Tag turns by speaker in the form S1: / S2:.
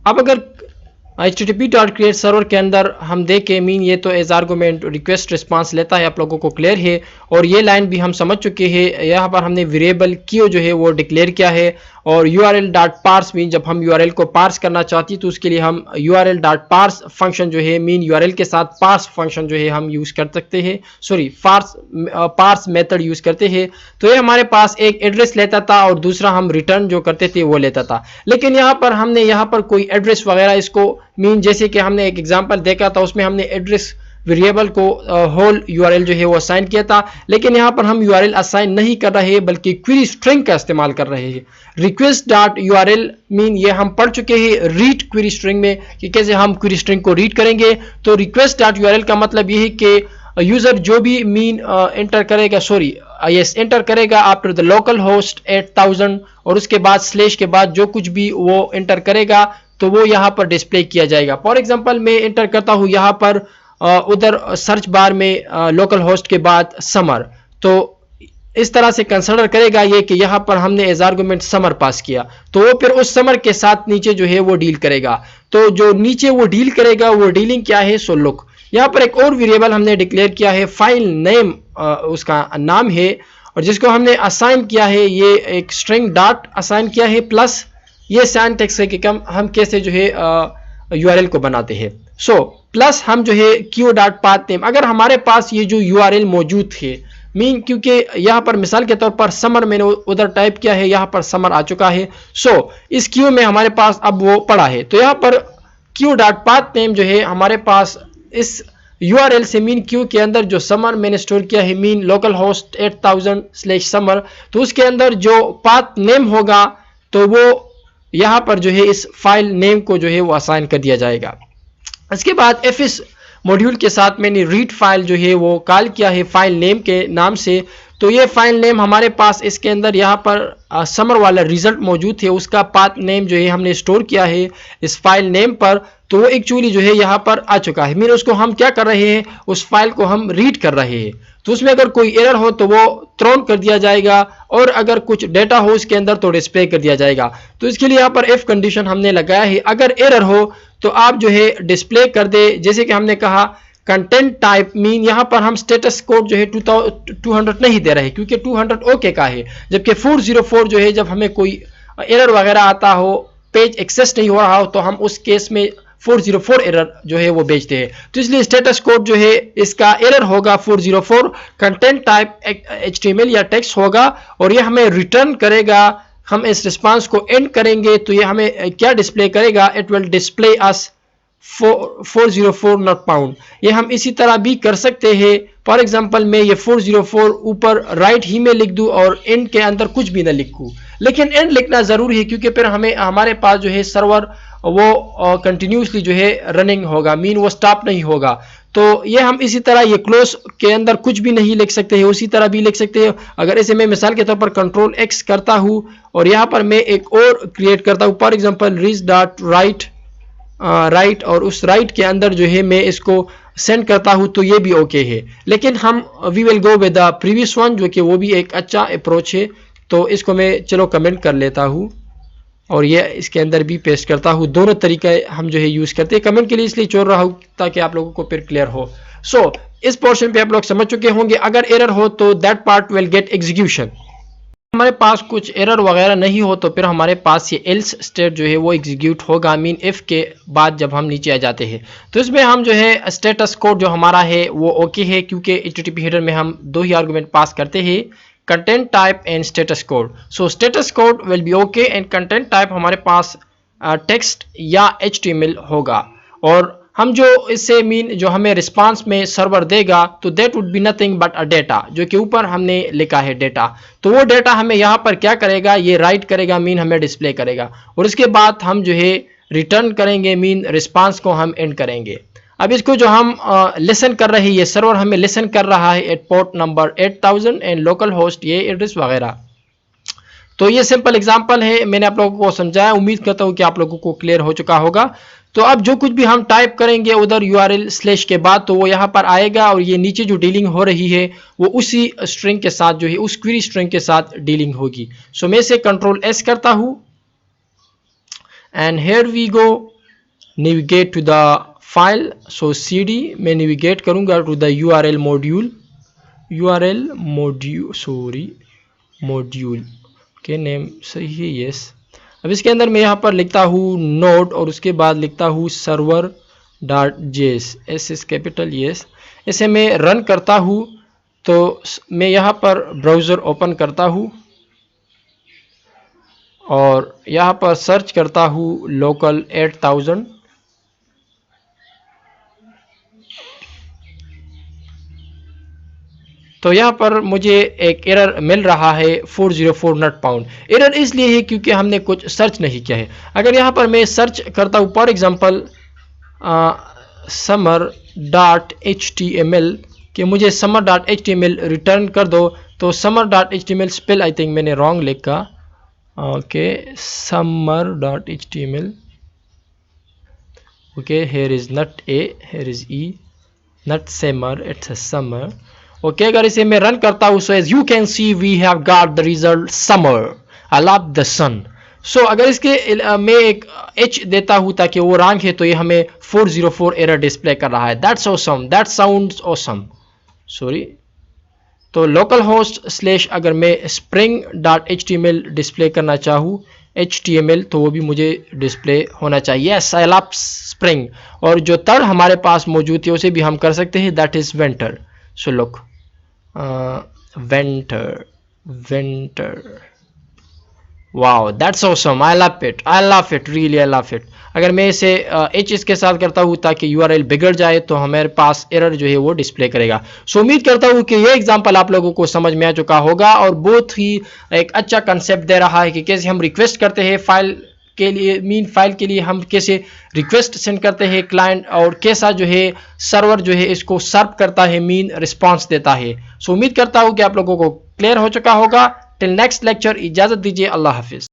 S1: अब अगर http.create server के अंदर हम देखें मीन ये तो एज आर्गुमेंट रिक्वेस्ट रिस्पांस लेता है, आप लोगों को क्लियर है। और ये लाइन भी हम समझ चुके हैं, यहाँ पर हमने वेरिएबल क्यू जो है वो डिक्लेयर किया है। और url.parse मीन जब हम url को पार्स करना चाहती तो उसके लिए हम url.parse फंक्शन जो है मीन url के साथ पार्स फंक्शन जो है हम यूज कर सकते हैं, सॉरी पार्स मेथड यूज करते हैं। तो ये हमारे पास एक एड्रेस लेता था और दूसरा हम रिटर्न जो करते थे वो लेता था। लेकिन यहाँ पर हमने यहाँ पर कोई एड्रेस वगैरह इसको मीन जैसे कि हमने एक एग्जांपल देखा था उसमें हमने एड्रेस वेरिएबल को होल यूआरएल जो है वो असाइन किया था। लेकिन यहाँ पर हम यूआरएल असाइन नहीं कर रहे हैं बल्कि क्वेरी स्ट्रिंग का इस्तेमाल कर रहे हैं। रिक्वेस्ट डॉट यूआरएल मीन ये हम पढ़ चुके हैं रीड क्वेरी स्ट्रिंग में कि कैसे हम क्वेरी स्ट्रिंग को रीड करेंगे। तो रिक्वेस्ट डॉट यूआरएल का मतलब ये है कि यूजर जो भी मीन एंटर करेगा, सॉरी यस एंटर करेगा आफ्टर द लोकल होस्ट 8000 और उसके बाद स्लैश के बाद जो कुछ भी वो एंटर करेगा तो वो यहाँ पर डिस्प्ले किया जाएगा। फॉर एग्जांपल मैं एंटर करता हूँ यहाँ पर उधर सर्च बार में लोकल होस्ट के बाद समर, तो इस तरह से कंसिडर करेगा ये कि यहाँ पर हमने एज आर्गुमेंट समर पास किया तो वो फिर उस समर के साथ नीचे जो है वो डील करेगा। तो जो नीचे वो डील करेगा वो डीलिंग क्या है, सो लुक यहाँ पर एक और वेरिएबल हमने डिक्लेयर किया है, फाइल नेम उसका नाम है और जिसको हमने असाइन किया है ये एक स्ट्रिंग डॉट असाइन किया है प्लस ये सिंटैक्स है कि हम कैसे जो है यूआरएल को बनाते हैं। सो प्लस हम जो है क्यू डॉट पाथ नेम, अगर हमारे पास ये जो यूआरएल मौजूद है मीन क्योंकि यहाँ पर मिसाल के तौर पर समर मैंने उधर टाइप किया है, यहाँ पर समर आ चुका है। सो इस क्यू में हमारे पास अब वो पड़ा है तो यहाँ पर क्यू डॉट पाथ नेम जो है हमारे पास इस यूआरएल से मीन क्यू के अंदर जो समर मैंने स्टोर किया है मीन लोकल होस्ट 8000/समर, तो उसके अंदर जो पाथ नेम होगा तो वो यहाँ पर जो है इस फाइल नेम को जो है वो असाइन कर दिया जाएगा। इसके बाद fs मॉड्यूल के साथ मैंने रीड फाइल जो है वो कॉल किया है फाइल नेम के नाम से। तो ये फाइल नेम हमारे पास इसके अंदर यहाँ पर समर वाला रिजल्ट मौजूद है, उसका पाथ नेम जो है हमने स्टोर किया है इस फाइल नेम पर, तो वो एक्चुअली जो है यहाँ पर आ चुका है। मीन उसको हम क्या कर रहे हैं, उस फाइल को हम रीड कर रहे हैं। तो उसमें अगर कोई एरर हो तो वो थ्रोन कर दिया जाएगा और अगर कुछ डेटा हो उसके अंदर तो डिस्प्ले कर दिया जाएगा। तो इसके लिए यहाँ पर इफ कंडीशन हमने लगाया है, अगर एरर हो तो आप जो है डिस्प्ले कर दे। जैसे कि हमने कहा कंटेंट टाइप मीन यहाँ पर हम स्टेटस कोड जो है 200 नहीं दे रहे क्योंकि 200 ओके का है, जबकि 404 जो है जब हमें कोई एरर वगैरह आता हो, पेज एक्सेस नहीं हो रहा हो तो हम उस केस में 404 एरर जो है वो भेजते हैं। तो इसलिए स्टेटस कोड जो है इसका एरर होगा 404, कंटेंट टाइप HTML या टेक्स्ट होगा और ये हमें रिटर्न करेगा। हम इस रिस्पांस को एंड करेंगे तो ये हमें क्या डिस्प्ले करेगा, it will display us 404 not found. ये हम इसी तरह भी कर सकते हैं। फॉर एग्जांपल मैं ये 404 ऊपर राइट ही में लिख दूं और एंड के अंदर कुछ भी ना लिखूं, लेकिन एंड लिखना जरूरी है क्योंकि फिर हमारे पास जो है सर्वर वो कंटिन्यूसली जो है रनिंग होगा, मीन वो स्टॉप नहीं होगा। तो ये हम इसी तरह ये क्लोज के अंदर कुछ भी नहीं लिख सकते हैं, उसी तरह भी लिख सकते हैं। अगर ऐसे मैं मिसाल के तौर पर कंट्रोल X करता हूँ और यहाँ पर मैं एक और क्रिएट करता हूँ, for example reach dot right और उस राइट के अंदर जो है मैं इसको सेंड करता हूँ तो ये भी ओके है। लेकिन हम we will go with the previous one जो कि वो भी एक अच्छा अप्रोच है। तो इसको मैं चलो कमेंट कर लेता हूँ और ये इसके अंदर भी पेस्ट करता हूँ। दोनों तरीके हम जो है यूज़ करते हैं। कमेंट के लिए इसलिए छोड़ रहा हूँ ताकि आप लोगों को फिर क्लियर हो। सो इस पोर्शन पे आप लोग समझ चुके होंगे। अगर एरर हो तो that part will get execution. हमारे पास कुछ एरर वगैरह नहीं हो तो फिर हमारे पास ये एल्स स्टेट जो है वो एग्जीक्यूट होगा, मीन इफ के बाद जब हम नीचे आ जाते हैं। तो इसमें हम जो है स्टेटस कोड जो हमारा है वो ओके है क्योंकि HTTP हेडर में हम दो ही आर्गुमेंट पास करते हैं, content type and status code. So status code will be okay and content type हमारे पास टेक्स्ट या HTML होगा। और हम जो इससे मीन जो हमें रिस्पांस में सर्वर देगा तो that would be nothing but a data, जो कि ऊपर हमने लिखा है डेटा। तो वो डेटा हमें यहाँ पर क्या करेगा, ये राइट करेगा, मीन हमें डिस्प्ले करेगा और उसके बाद हम जो है रिटर्न करेंगे, मीन रिस्पांस को हम एंड करेंगे। अब इसको जो हम लिसन कर रहे हैं, ये सर्वर हमें लिसन कर रहा है at port number 8000 and local host ये एड्रेस वगैरह। तो ये सिंपल एग्जांपल है, मैंने आप लोगों को समझाया। उम्मीद करता हूँ कि आप लोगों को क्लियर हो चुका होगा। तो अब जो कुछ भी हम टाइप करेंगे उधर URL स्लैश के बाद तो वो यहाँ पर आएगा और ये नीचे जो डीलिंग हो रही है वो उसी स्ट्रिंग के साथ जो है उस क्वेरी स्ट्रिंग के साथ डीलिंग होगी। सो मैं इसे कंट्रोल S करता हूँ and here we go. Navigate to the file, so cd में नेविगेट करूंगा टू द url मॉड्यूल के नेम सही है, यस। अब इसके अंदर मैं यहाँ पर लिखता हूँ नोड और उसके बाद लिखता हूँ server.js, एस कैपिटल, यस। इसे मैं रन करता हूँ तो मैं यहाँ पर ब्राउज़र ओपन करता हूँ और यहाँ पर सर्च करता हूँ लोकल 8000। तो यहाँ पर मुझे एक एरर मिल रहा है 404 नॉट फाउंड। एरर इसलिए है क्योंकि हमने कुछ सर्च नहीं किया है। अगर यहाँ पर मैं सर्च करता हूँ फॉर एग्जांपल summer.html कि मुझे summer.html रिटर्न कर दो, तो summer.html स्पेल आई थिंक मैंने रॉन्ग लिखा, okay, summer.html, okay, here is not a, here is e, not summer, it's a summer, okay. अगर इसे मैं रन करता हूँ, so as you can see we have got the result summer, I love the sun. So अगर इसके मैं एक h देता हूँ ताकि वो रंग है, तो ये हमें 404 एरर डिस्प्ले कर रहा है। That's awesome, that sounds awesome, sorry. तो लोकल होस्ट स्लैश अगर मैं spring.html डिस्प्ले करना चाहूँ HTML, तो वो भी मुझे डिस्प्ले होना चाहिए। Yes, I love spring. और जो थर्ड हमारे पास मौजूद है उसे भी हम कर सकते हैं, that is winter. So look, winter, wow, that's awesome, I love it, really I love it। अगर मैं इसे h इसके साथ करता हूँ ताकि URL बिगड़ जाए, तो हमारे पास एरर जो है वो डिस्प्ले करेगा। सो उम्मीद करता हूँ कि ये एग्जांपल आप लोगों को समझ में आ चुका होगा और बहुत ही एक अच्छा कंसेप्ट दे रहा है कि कैसे हम रिक्वेस्ट करते हैं फाइल के लिए, मीन फाइल के लिए हम कैसे रिक्वेस्ट सेंड करते हैं क्लाइंट, और कैसा जो है सर्वर जो है इसको सर्व करता है, मीन रिस्पांस देता है। सो उम्मीद करता हूँ कि आप लोगों को क्लियर हो चुका होगा। टिल नेक्स्ट लेक्चर इजाजत दीजिए, अल्लाह हाफिज।